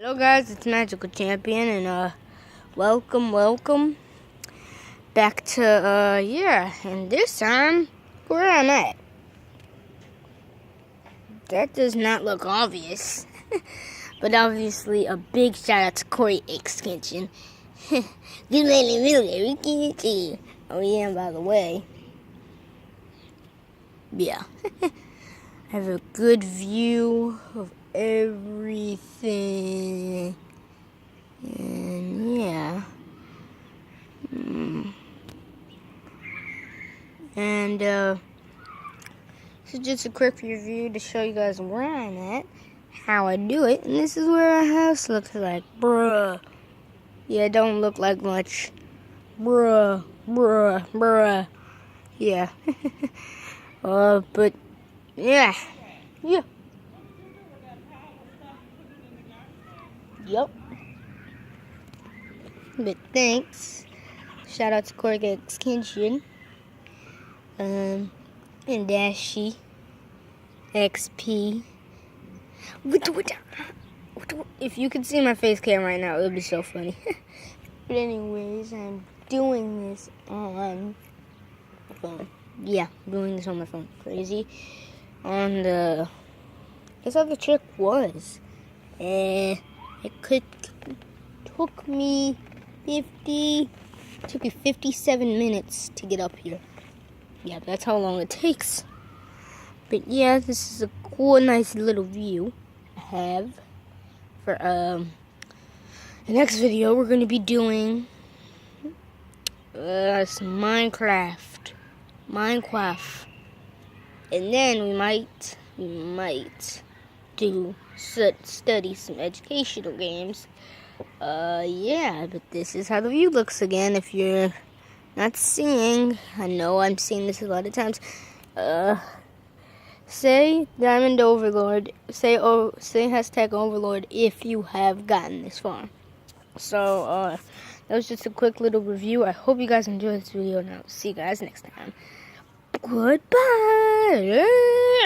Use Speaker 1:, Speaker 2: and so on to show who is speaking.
Speaker 1: Hello guys, it's Magical Champion and welcome back to and this time where I'm at. That does not look obvious. But obviously a big shout out to Corey Extension. Oh yeah, and by the way. Yeah. I have a good view of everything. And yeah. And this is just a quick review to show you guys where I'm at, how I do it, and this is where our house looks like. Bruh. Yeah, it don't look like much. Bruh. Yeah. But yeah. Yep. But thanks. Shout out to Corey Extension. And Dashi XP. If you could see my face cam right now, it would be so funny. But anyways, I'm doing this on my phone. Yeah, doing this on my phone. Crazy. On the... Guess how the trick was. It took me 57 minutes to get up here. Yeah, that's how long it takes. But yeah, this is a cool, nice little view I have for the next video. We're gonna be doing some Minecraft, and then we might do study some educational games. Yeah, but this is how the view looks again. If you're not seeing, I know I'm seeing this a lot of times. Say Diamond Overlord. Say hashtag Overlord if you have gotten this far. So that was just a quick little review. I hope you guys enjoyed this video, and I'll see you guys next time. Goodbye.